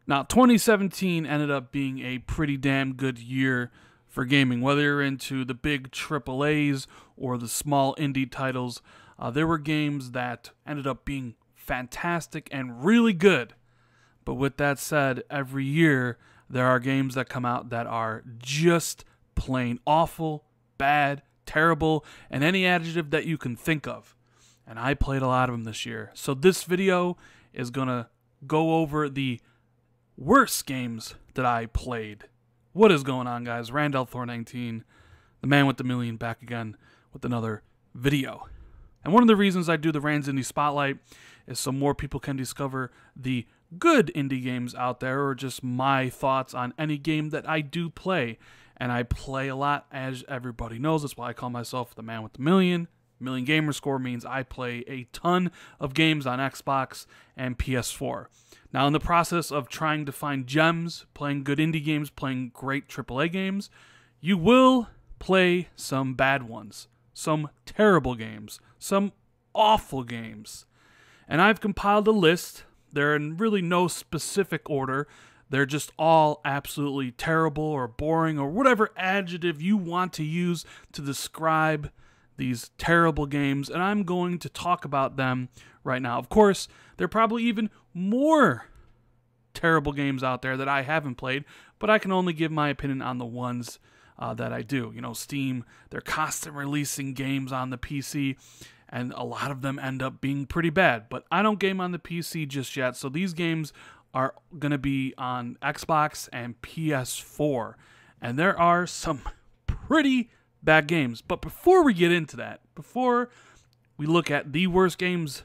Now, 2017 ended up being a pretty damn good year for gaming. Whether you're into the big AAAs or the small indie titles, there were games that ended up being fantastic and really good. But with that said, every year there are games that come out that are just plain awful, bad, terrible, and any adjective that you can think of. And I played a lot of them this year. So this video is going to go over the worst games that I played. What is going on, guys? Randall Thor 19, the man with the million, back again with another video. And one of the reasons I do the Rand's Indie Spotlight is so more people can discover the good indie games out there, or just my thoughts on any game that I do play. And I play a lot, as everybody knows. That's why I call myself the man with the million. Million gamer score means I play a ton of games on Xbox and PS4. Now, in the process of trying to find gems, playing good indie games, playing great AAA games, you will play some bad ones, some terrible games, some awful games. And I've compiled a list. They're in really no specific order. They're just all absolutely terrible or boring or whatever adjective you want to use to describe these terrible games, and I'm going to talk about them right now. Of course, there are probably even more terrible games out there that I haven't played, but I can only give my opinion on the ones that I do. You know, Steam, they're constantly releasing games on the PC, and a lot of them end up being pretty bad, but I don't game on the PC just yet, so these games are going to be on Xbox and PS4, and there are some pretty bad games. But before we get into that, before we look at the worst games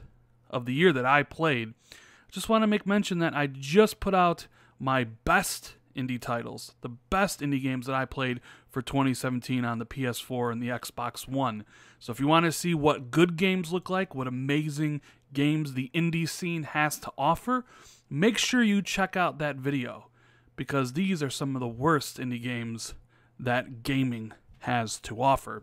of the year that I played, I just want to make mention that I just put out my best indie titles, the best indie games that I played for 2017 on the PS4 and the Xbox One. So if you want to see what good games look like, what amazing games the indie scene has to offer, make sure you check out that video, because these are some of the worst indie games that gaming has to offer.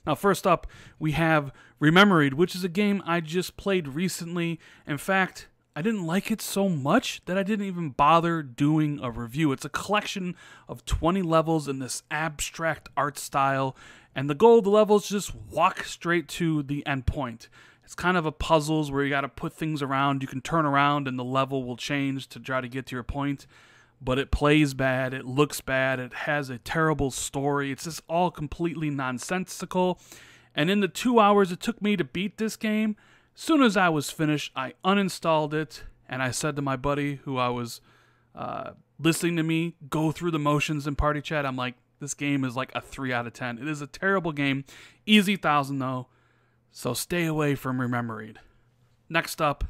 Now, first up, we have Rememoried, which is a game I just played recently. In fact, I didn't like it so much that I didn't even bother doing a review. It's a collection of 20 levels in this abstract art style, and the goal of the level is just walk straight to the end point. It's kind of a puzzles where you got to put things around. You can turn around and the level will change to try to get to your point. But it plays bad, it looks bad, it has a terrible story. It's just all completely nonsensical. And in the 2 hours it took me to beat this game, as soon as I was finished, I uninstalled it, and I said to my buddy who I was listening to me go through the motions in party chat, I'm like, this game is like a 3 out of 10. It is a terrible game. Easy 1,000 though, so stay away from Rememoried. Next up,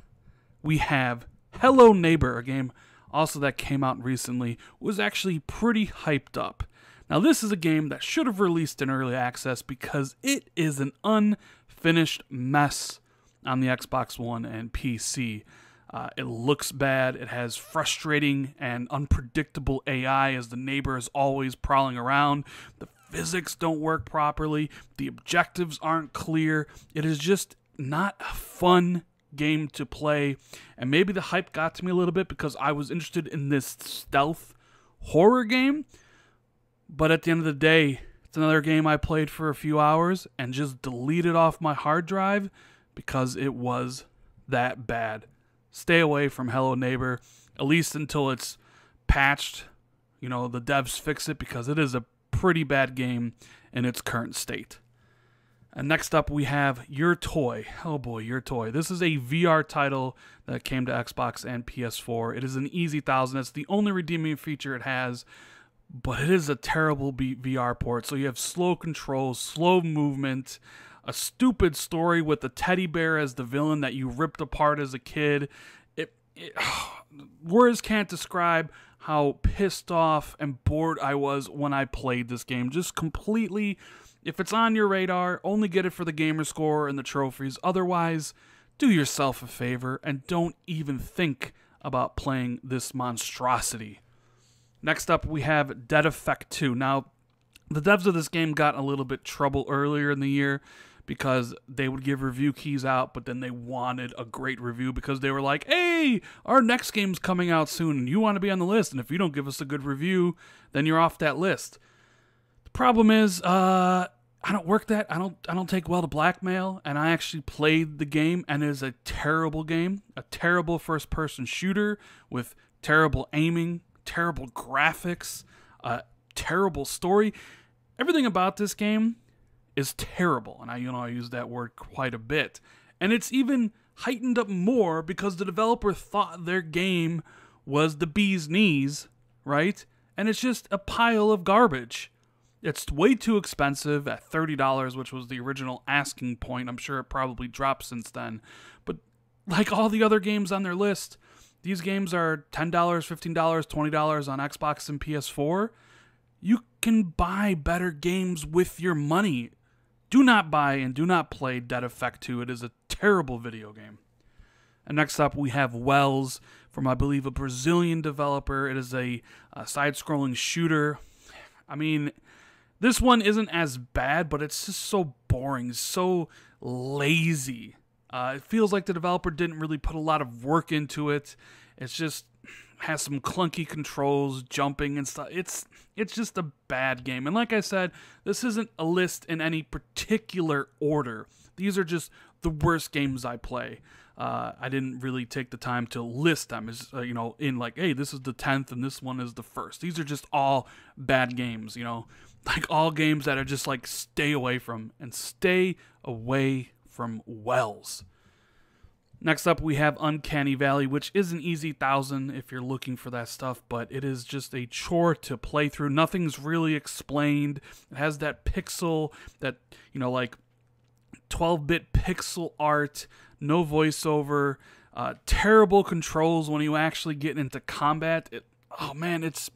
we have Hello Neighbor, a game also that came out recently, was actually pretty hyped up. Now, this is a game that should have released in early access because it is an unfinished mess on the Xbox One and PC. It looks bad. It has frustrating and unpredictable AI as the neighbor is always prowling around. The physics don't work properly. The objectives aren't clear. It is just not a fun game to play, and maybe the hype got to me a little bit because I was interested in this stealth horror game, but at the end of the day, it's another game I played for a few hours and just deleted off my hard drive because it was that bad. Stay away from Hello Neighbor, at least until it's patched. You know, the devs fix it, because it is a pretty bad game in its current state. And next up, we have Your Toy. Oh boy, Your Toy. This is a VR title that came to Xbox and PS4. It is an easy 1,000. It's the only redeeming feature it has, but it is a terrible VR port. So you have slow control, slow movement, a stupid story with a teddy bear as the villain that you ripped apart as a kid. Words can't describe how pissed off and bored I was when I played this game. Just completely... If it's on your radar, only get it for the gamer score and the trophies. Otherwise, do yourself a favor and don't even think about playing this monstrosity. Next up, we have Dead Effect 2. Now, the devs of this game got a little bit trouble earlier in the year because they would give review keys out, but then they wanted a great review because they were like, hey, our next game's coming out soon and you want to be on the list, and if you don't give us a good review, then you're off that list. The problem is, I don't work that. I don't take well to blackmail, and I actually played the game, and it is a terrible game, a terrible first-person shooter with terrible aiming, terrible graphics, terrible story. Everything about this game is terrible, and I use that word quite a bit. And it's even heightened up more because the developer thought their game was the bee's knees, right? And it's just a pile of garbage. It's way too expensive at $30, which was the original asking point. I'm sure it probably dropped since then. But like all the other games on their list, these games are $10, $15, $20 on Xbox and PS4. You can buy better games with your money. Do not buy and do not play Dead Effect 2. It is a terrible video game. And next up, we have Wells from, I believe, a Brazilian developer. It is a side-scrolling shooter. I mean, this one isn't as bad, but it's just so boring, so lazy. It feels like the developer didn't really put a lot of work into it. It's just has some clunky controls, jumping and stuff. It's just a bad game. And like I said, this isn't a list in any particular order. These are just the worst games I play. I didn't really take the time to list them as in like, hey, this is the 10th and this one is the 1st. These are just all bad games, like all games that are just like stay away from, and stay away from Wells. Next up, we have Uncanny Valley, which is an easy 1,000 if you're looking for that stuff, but it is just a chore to play through. Nothing's really explained. It has that pixel, that, like 12-bit pixel art, no voiceover, terrible controls when you actually get into combat. It's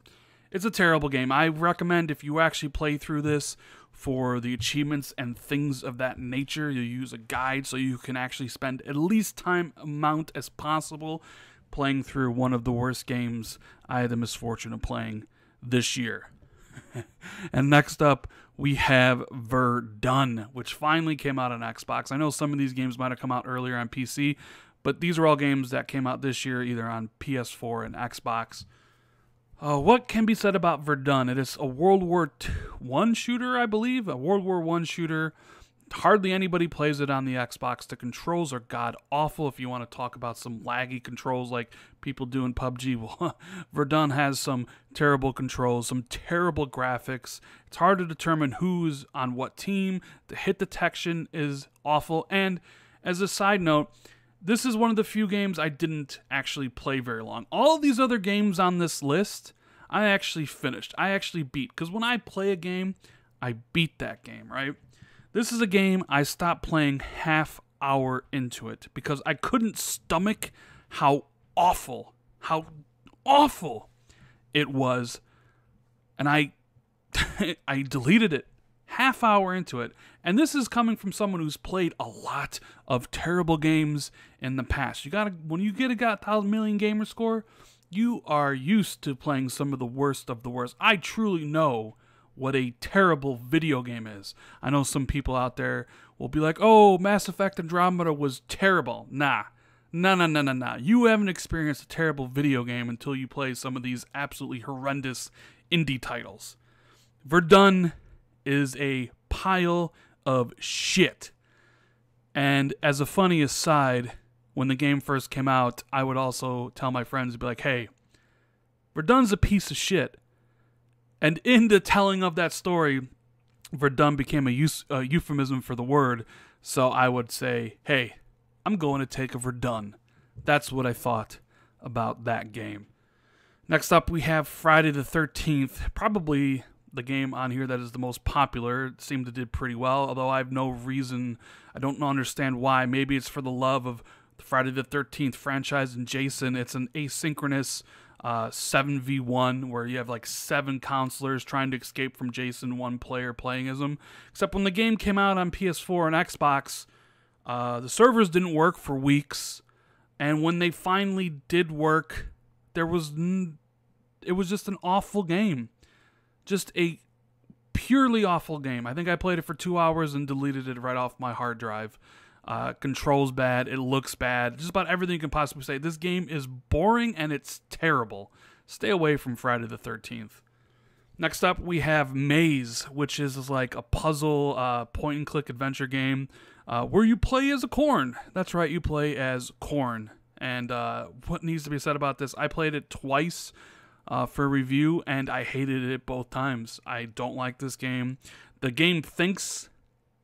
a terrible game. I recommend if you actually play through this for the achievements and things of that nature, you use a guide so you can actually spend at least time amount as possible playing through one of the worst games I had the misfortune of playing this year. And next up, we have Verdun, which finally came out on Xbox. I know some of these games might have come out earlier on PC, but these are all games that came out this year either on PS4 and Xbox. What can be said about Verdun? It is a World War I shooter, I believe. A World War I shooter. Hardly anybody plays it on the Xbox. The controls are god-awful. If you want to talk about some laggy controls like people do in PUBG, well, Verdun has some terrible controls, some terrible graphics. It's hard to determine who's on what team. The hit detection is awful. And as a side note, this is one of the few games I didn't actually play very long. All of these other games on this list, I actually finished. I actually beat. Because when I play a game, I beat that game, right? This is a game I stopped playing half hour into it because I couldn't stomach how awful it was. And I deleted it half hour into it. And this is coming from someone who's played a lot of terrible games in the past. When you get a 1,000 million gamer score, you are used to playing some of the worst of the worst. I truly know what a terrible video game is. I know some people out there will be like, oh, Mass Effect Andromeda was terrible. Nah. You haven't experienced a terrible video game until you play some of these absolutely horrendous indie titles. Verdun is a pile of shit. And as a funny aside, when the game first came out, I would also tell my friends, be like, hey, Verdun's a piece of shit. And in the telling of that story, Verdun became a euphemism for the word. So I would say, hey, I'm going to take a Verdun. That's what I thought about that game. Next up, we have Friday the 13th. Probably the game on here that is the most popular. It seemed to did pretty well, although I have no reason. I don't understand why. Maybe it's for the love of the Friday the 13th franchise and Jason. It's an asynchronous 7v1 where you have like 7 counselors trying to escape from Jason, one player playing as him. Except when the game came out on PS4 and Xbox, the servers didn't work for weeks, and when they finally did work, it was just an awful game. Just a purely awful game. I think I played it for 2 hours and deleted it right off my hard drive. Controls bad, it looks bad, just about everything you can possibly say. This game is boring and it's terrible. Stay away from Friday the 13th. Next up, we have Maze, which is like a puzzle point-and-click adventure game where you play as a corn. That's right, you play as corn. And what needs to be said about this, I played it twice for review, and I hated it both times. I don't like this game. The game thinks...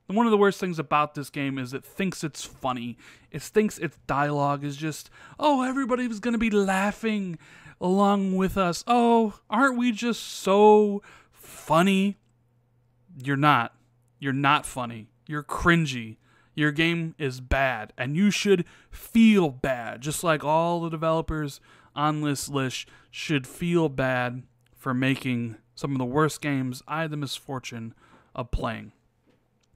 One of the worst things about this game is it thinks it's funny. It thinks its dialogue is just, oh, everybody's going to be laughing along with us. Oh, aren't we just so funny? You're not. You're not funny. You're cringy. Your game is bad, and you should feel bad, just like all the developers on this list should feel bad for making some of the worst games I had the misfortune of playing.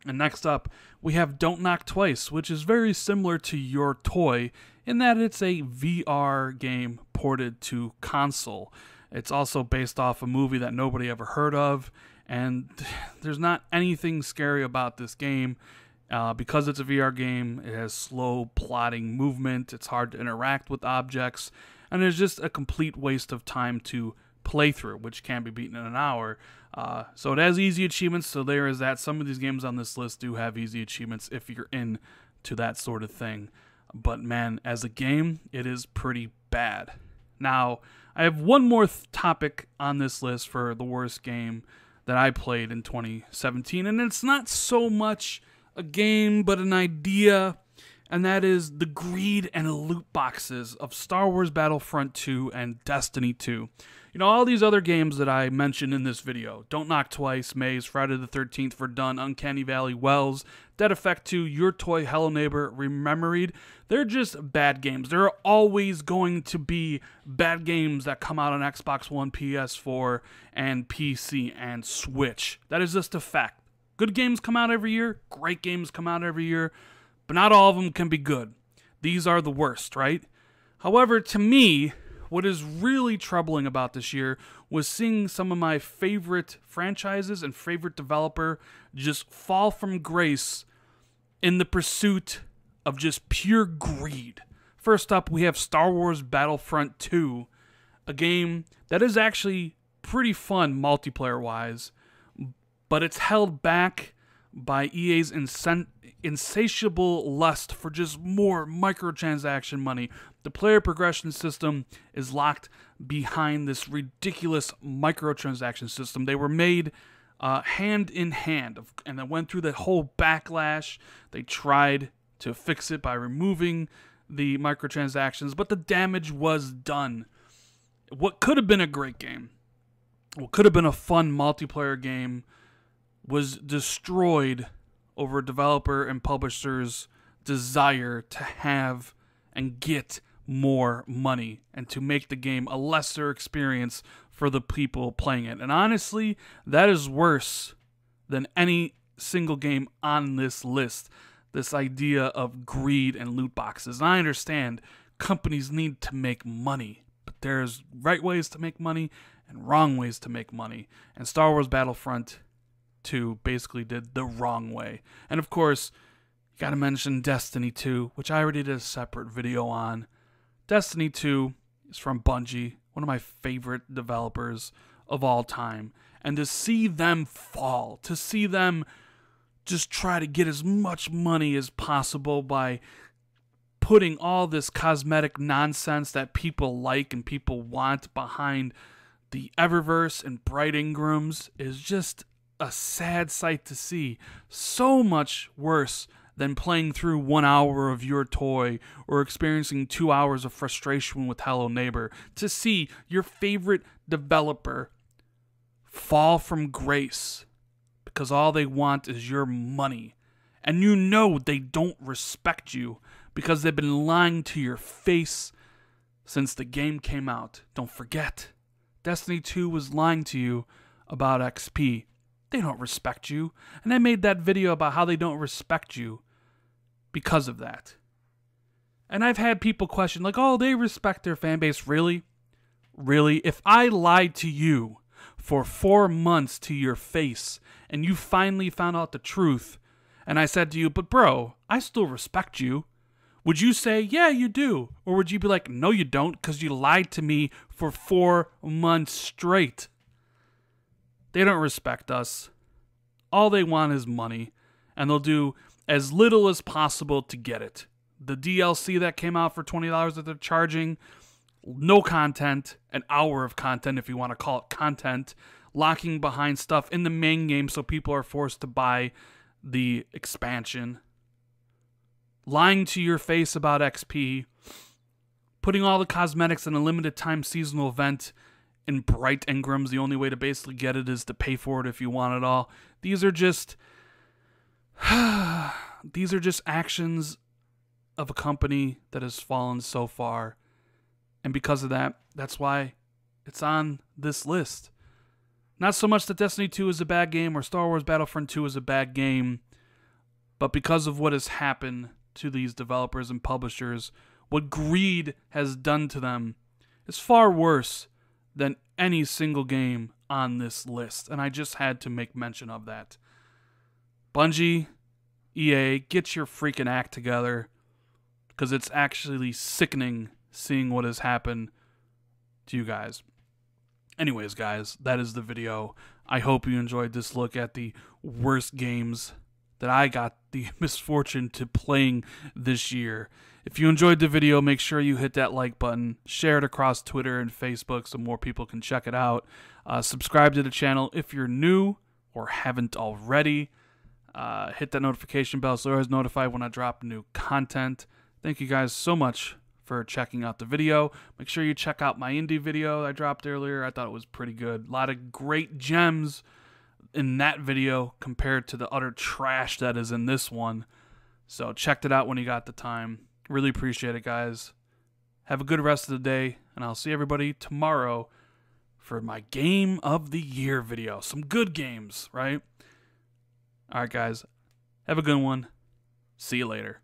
And next up, we have Don't Knock Twice, which is very similar to Your Toy in that it's a VR game ported to console. It's also based off a movie that nobody ever heard of, and there's not anything scary about this game. Because it's a VR game, it has slow plotting movement, it's hard to interact with objects, and it's just a complete waste of time to play through, which can be beaten in an hour. So it has easy achievements, so there is that. Some of these games on this list do have easy achievements if you're into that sort of thing. But man, as a game, it is pretty bad. Now, I have one more topic on this list for the worst game that I played in 2017, and it's not so much a game, but an idea, and that is the greed and loot boxes of Star Wars Battlefront 2 and Destiny 2. You know, all these other games that I mentioned in this video, Don't Knock Twice, Maze, Friday the 13th, Verdun, Uncanny Valley, Wells, Dead Effect 2, Your Toy, Hello Neighbor, Rememoried, they're just bad games. There are always going to be bad games that come out on Xbox One, PS4, and PC, and Switch. That is just a fact. Good games come out every year, great games come out every year, but not all of them can be good. These are the worst, right? However, to me, what is really troubling about this year was seeing some of my favorite franchises and favorite developer just fall from grace in the pursuit of just pure greed. First up, we have Star Wars Battlefront 2, a game that is actually pretty fun multiplayer-wise, but it's held back by EA's insatiable lust for just more microtransaction money. The player progression system is locked behind this ridiculous microtransaction system. They were made hand in hand, and they went through the whole backlash. They tried to fix it by removing the microtransactions, but the damage was done. What could have been a great game, what could have been a fun multiplayer game, was destroyed over a developer and publisher's desire to have and get more money and to make the game a lesser experience for the people playing it. And honestly, that is worse than any single game on this list. This idea of greed and loot boxes. And I understand companies need to make money, but there's right ways to make money and wrong ways to make money. And Star Wars Battlefront 2 basically did the wrong way. And of course, you gotta mention Destiny 2, which I already did a separate video on. Destiny 2 is from Bungie, one of my favorite developers of all time. And to see them fall, to see them just try to get as much money as possible by putting all this cosmetic nonsense that people like and people want behind the Eververse and Bright Ingrams is just a sad sight to see. So much worse than playing through 1 hour of Your Toy or experiencing 2 hours of frustration with Hello Neighbor. To see your favorite developer fall from grace because all they want is your money. And you know they don't respect you because they've been lying to your face since the game came out. Don't forget, Destiny 2 was lying to you about XP. They don't respect you. And I made that video about how they don't respect you because of that. And I've had people question, like, oh, they respect their fan base. Really? Really? If I lied to you for 4 months to your face, and you finally found out the truth, and I said to you, but bro, I still respect you, would you say, yeah, you do? Or would you be like, no, you don't, because you lied to me for 4 months straight? They don't respect us. All they want is money, and they'll do as little as possible to get it. The DLC that came out for $20 that they're charging, no content, an hour of content if you want to call it content, locking behind stuff in the main game so people are forced to buy the expansion, lying to your face about XP, putting all the cosmetics in a limited time seasonal event in bright engrams. The only way to basically get it is to pay for it if you want it all. These are just actions of a company that has fallen so far. And because of that, that's why it's on this list. Not so much that Destiny 2 is a bad game or Star Wars Battlefront 2 is a bad game, but because of what has happened to these developers and publishers, what greed has done to them is far worse than any single game on this list. And I just had to make mention of that. Bungie, EA, get your freaking act together, because it's actually sickening seeing what has happened to you guys. Anyways, guys, that is the video. I hope you enjoyed this look at the worst games that I got the misfortune to playing this year. If you enjoyed the video, make sure you hit that like button, share it across Twitter and Facebook so more people can check it out. Subscribe to the channel if you're new or haven't already. Hit that notification bell so you're always notified when I drop new content. Thank you guys so much for checking out the video. Make sure you check out my indie video I dropped earlier. I thought it was pretty good. A lot of great gems in that video compared to the utter trash that is in this one. So check it out when you got the time. Really appreciate it, guys. Have a good rest of the day, and I'll see everybody tomorrow for my Game of the Year video. Some good games, right? All right, guys. Have a good one. See you later.